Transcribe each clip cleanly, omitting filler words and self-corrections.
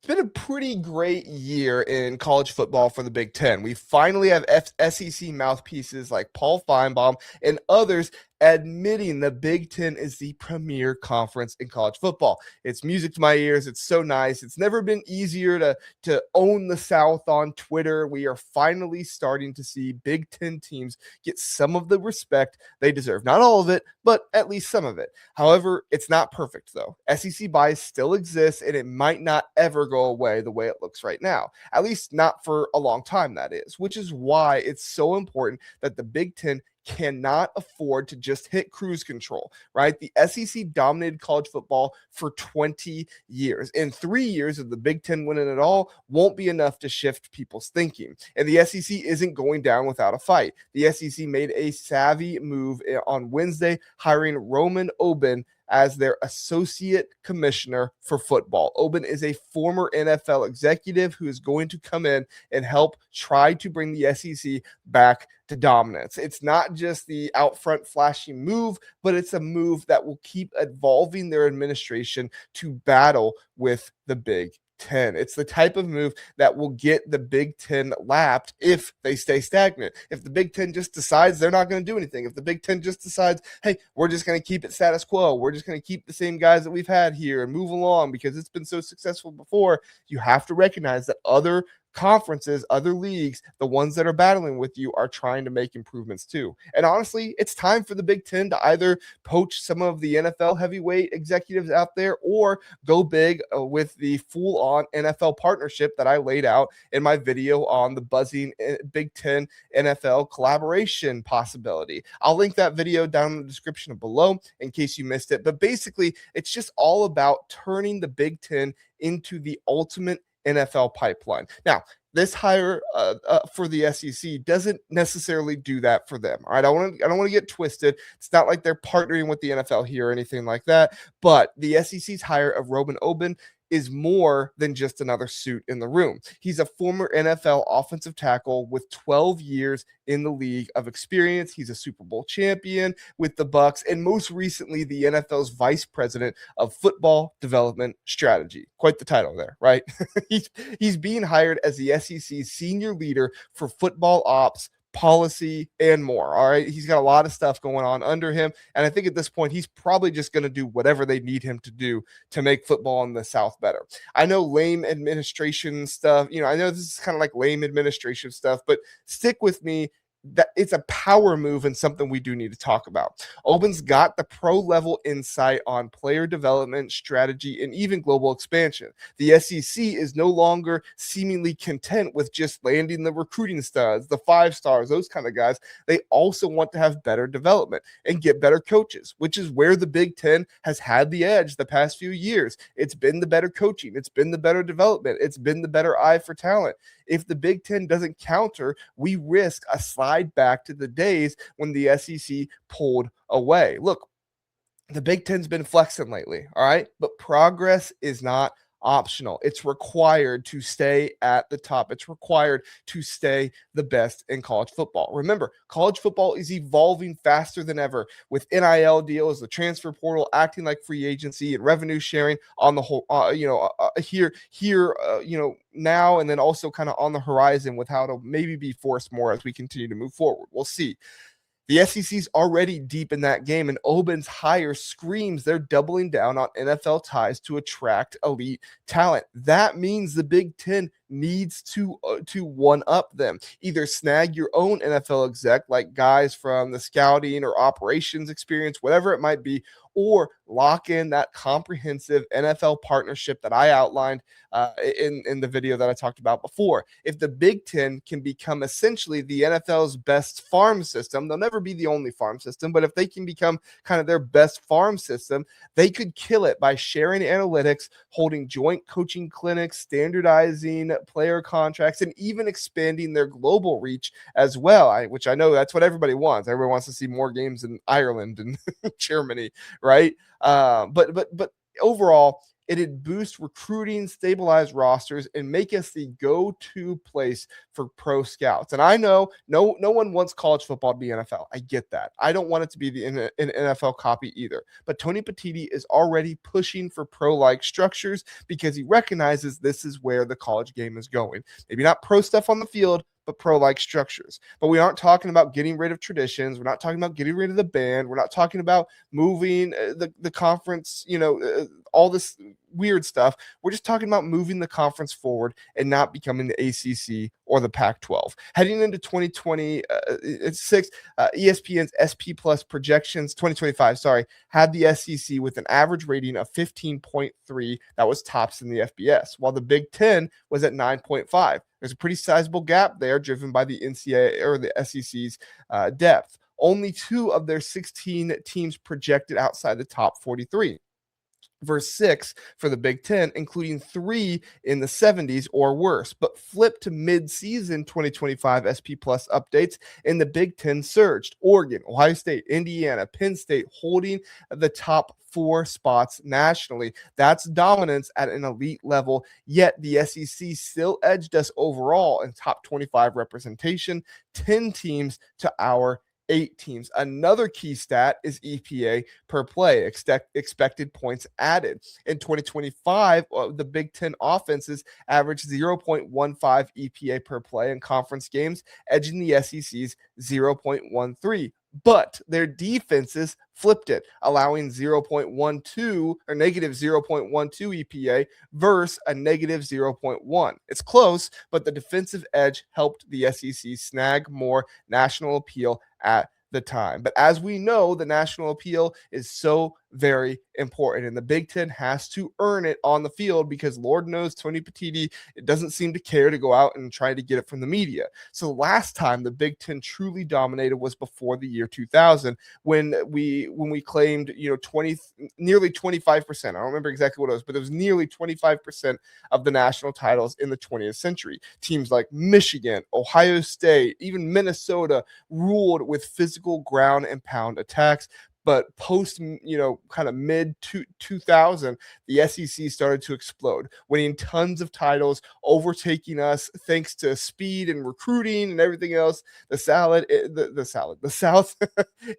It's been a pretty great year in college football for the Big Ten. We finally have SEC mouthpieces like Paul Feinbaum and others admitting the Big Ten is the premier conference in college football. It's music to my ears. It's so nice. It's never been easier to own the South on Twitter. We are finally starting to see Big Ten teams get some of the respect they deserve. Not all of it, but at least some of it. However, it's not perfect, though. SEC bias still exists, and it might not ever go away the way it looks right now. At least not for a long time, that is, which is why it's so important that the Big Ten cannot afford to just hit cruise control, right? The SEC dominated college football for 20 years. In 3 years of the Big Ten winning it all won't be enough to shift people's thinking. And the SEC isn't going down without a fight. The SEC made a savvy move on Wednesday, hiring Roman Oben as their associate commissioner for football. Oben is a former NFL executive who is going to come in and help try to bring the SEC back to dominance. It's not just the out front flashy move, but it's a move that will keep evolving their administration to battle with the Big Ten. It's the type of move that will get the Big Ten lapped if they stay stagnant. If the Big Ten just decides they're not going to do anything, if the Big Ten just decides, hey, we're just going to keep it status quo, we're just going to keep the same guys that we've had here and move along because it's been so successful before, you have to recognize that other conferences, other leagues, the ones that are battling with you are trying to make improvements too. And honestly, it's time for the Big Ten to either poach some of the NFL heavyweight executives out there or go big with the full-on NFL partnership that I laid out in my video on the buzzing Big Ten NFL collaboration possibility. I'll link that video down in the description below in case you missed it. But basically, it's just all about turning the Big Ten into the ultimate NFL pipeline. Now, this hire for the SEC doesn't necessarily do that for them. All right, I don't want to get twisted. It's not like they're partnering with the NFL here or anything like that. But the SEC's hire of Roman Oben is more than just another suit in the room. He's a former NFL offensive tackle with 12 years in the league of experience. He's a Super Bowl champion with the Bucs, and most recently, the NFL's vice president of football development strategy. Quite the title there, right? he's being hired as the SEC's senior leader for football ops, policy, and more. All right. He's got a lot of stuff going on under him. And I think at this point, he's probably just going to do whatever they need him to do to make football in the South better. I know lame administration stuff. I know this is kind of like lame administration stuff, but stick with me. That it's a power move and something we do need to talk about. Oben's got the pro level insight on player development, strategy, and even global expansion. The SEC is no longer seemingly content with just landing the recruiting studs, the 5 stars, those kind of guys. They also want to have better development and get better coaches, which is where the Big Ten has had the edge the past few years. It's been the better coaching. It's been the better development. It's been the better eye for talent. If the Big Ten doesn't counter, we risk a slide back to the days when the SEC pulled away. Look, the Big Ten's been flexing lately, all right? But progress is not optional. It's required to stay at the top. It's required to stay the best in college football. Remember, college football is evolving faster than ever with NIL deals, the transfer portal acting like free agency and revenue sharing on the whole, now and then also kind of on the horizon with how it'll maybe be forced more as we continue to move forward. We'll see. The SEC's already deep in that game, and Oben's hire screams they're doubling down on NFL ties to attract elite talent. That means the Big Ten needs to one up them. Either snag your own NFL exec, like guys from the scouting or operations experience, whatever it might be, or lock in that comprehensive NFL partnership that I outlined in the video that I talked about before. If the Big Ten can become essentially the NFL's best farm system, they'll never be the only farm system, but if they can become kind of their best farm system, they could kill it by sharing analytics, holding joint coaching clinics, standardizing player contracts, and even expanding their global reach as well, which I know that's what everybody wants. Everybody wants to see more games in Ireland and Germany, right? But overall, It'd boost recruiting, stabilize rosters, and make us the go-to place for pro scouts. And I know no one wants college football to be NFL. I get that. I don't want it to be an NFL copy either. But Tony Petitti is already pushing for pro-like structures because he recognizes this is where the college game is going. Maybe not pro stuff on the field, but pro-like structures. But we aren't talking about getting rid of traditions. We're not talking about getting rid of the band. We're not talking about moving the conference, all this weird stuff. We're just talking about moving the conference forward and not becoming the ACC or the Pac-12. Heading into 2026, ESPN's SP Plus projections, 2025, had the SEC with an average rating of 15.3. That was tops in the FBS, while the Big Ten was at 9.5. There's a pretty sizable gap there driven by the NCAA or the SEC's depth. Only 2 of their 16 teams projected outside the top 43. Verse 6 for the Big Ten, including 3 in the 70s or worse. But flip to mid-season 2025 SP Plus updates, and the Big Ten surged. Oregon, Ohio State, Indiana, Penn State holding the top 4 spots nationally. That's dominance at an elite level, yet the SEC still edged us overall in top 25 representation, 10 teams to our 8 teams. Another key stat is EPA per play, expected points added. In 2025, the Big Ten offenses averaged 0.15 EPA per play in conference games, edging the SEC's 0.13. But their defenses flipped it, allowing 0.12 or negative 0.12 EPA versus a negative 0.1. It's close, but the defensive edge helped the SEC snag more national appeal at the time. But as we know, the national appeal is so very important, and the Big Ten has to earn it on the field because Lord knows Tony Petitti doesn't seem to care to go out and try to get it from the media. So last time the Big Ten truly dominated was before the year 2000 when we claimed nearly 25%. I don't remember exactly what it was, but it was nearly 25% of the national titles in the 20th century. Teams like Michigan, Ohio State, even Minnesota ruled with physical ground and pound attacks. But post, kind of mid 2000, the SEC started to explode, winning tons of titles, overtaking us thanks to speed and recruiting and everything else. The South,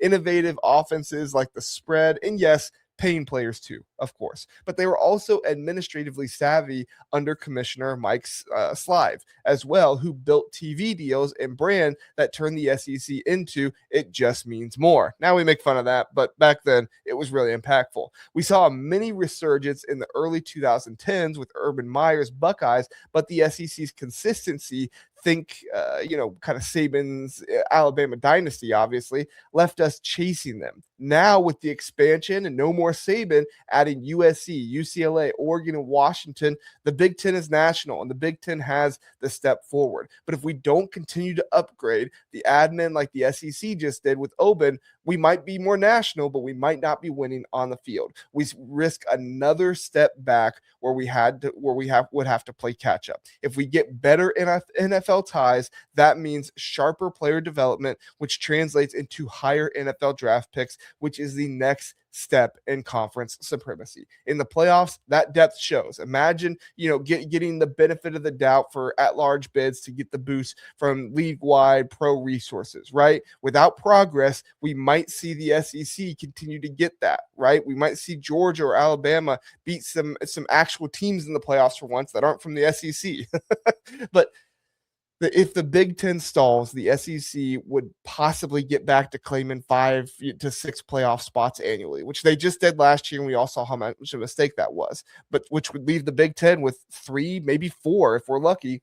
innovative offenses like the spread, and yes, paying players too, of course. But they were also administratively savvy under Commissioner Mike Slive as well, who built TV deals and brand that turned the SEC into it just means more. Now we make fun of that, but back then it was really impactful. We saw a mini resurgence in the early 2010s with Urban Meyer's Buckeyes, but the SEC's consistency, think, kind of Saban's Alabama dynasty, obviously, left us chasing them. Now, with the expansion and no more Saban, adding USC, UCLA, Oregon, and Washington, the Big Ten is national, and the Big Ten has the step forward. But if we don't continue to upgrade the admin like the SEC just did with Oben, we might be more national, but we might not be winning on the field. We risk another step back where we would have to play catch up. If we get better in NFL ties, that means sharper player development, which translates into higher NFL draft picks, which is the next step in conference supremacy. In the playoffs, that depth shows. Imagine, getting the benefit of the doubt for at-large bids to get the boost from league-wide pro resources, right? Without progress, we might see the SEC continue to get that, right? We might see Georgia or Alabama beat some actual teams in the playoffs for once that aren't from the SEC. But if the Big Ten stalls, the SEC would possibly get back to claiming 5 to 6 playoff spots annually, which they just did last year, and we all saw how much of a mistake that was. But which would leave the Big Ten with 3, maybe 4, if we're lucky,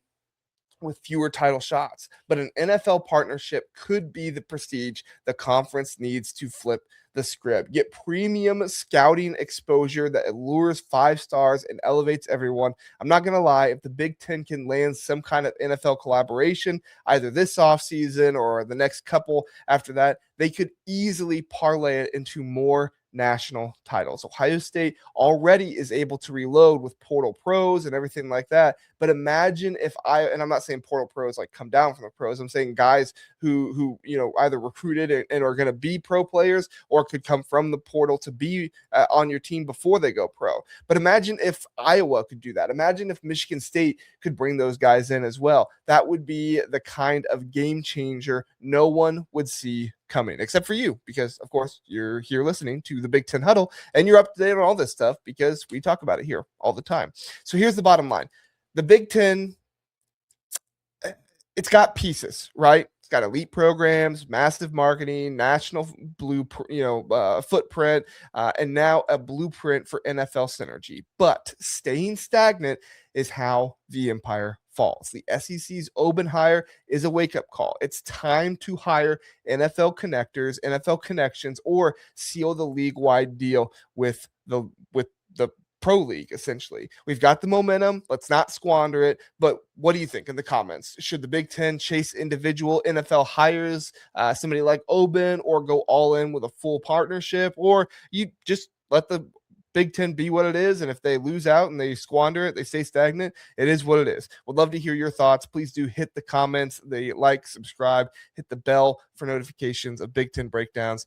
with fewer title shots. But an NFL partnership could be the prestige the conference needs to flip the script. Get premium scouting exposure that allures 5 stars and elevates everyone. I'm not going to lie, if the Big Ten can land some kind of NFL collaboration, either this offseason or the next couple after that, they could easily parlay it into more national titles. Ohio State already is able to reload with portal pros and everything like that. But imagine if and I'm not saying portal pros like come down from the pros. I'm saying guys who either recruited and are going to be pro players or could come from the portal to be on your team before they go pro. But imagine if Iowa could do that. Imagine if Michigan State could bring those guys in as well. That would be the kind of game changer no one would see coming, except for you, because of course you're here listening to the Big Ten Huddle and you're up to date on all this stuff because we talk about it here all the time. So here's the bottom line. The Big Ten, it's got pieces, right? It's got elite programs, massive marketing, national footprint, and now a blueprint for NFL synergy. But staying stagnant is how the empire falls. The SEC's Oben hire is a wake-up call. It's time to hire NFL connectors, NFL connections, or seal the league-wide deal with the pro league. Essentially, we've got the momentum. Let's not squander it. But what do you think in the comments? Should the Big Ten chase individual NFL hires, somebody like Oben, or go all in with a full partnership, or you just let the Big Ten be what it is, and if they lose out and they squander it, they stay stagnant, it is what it is. Would love to hear your thoughts. Please do hit the comments, the like, subscribe, hit the bell for notifications of Big Ten breakdowns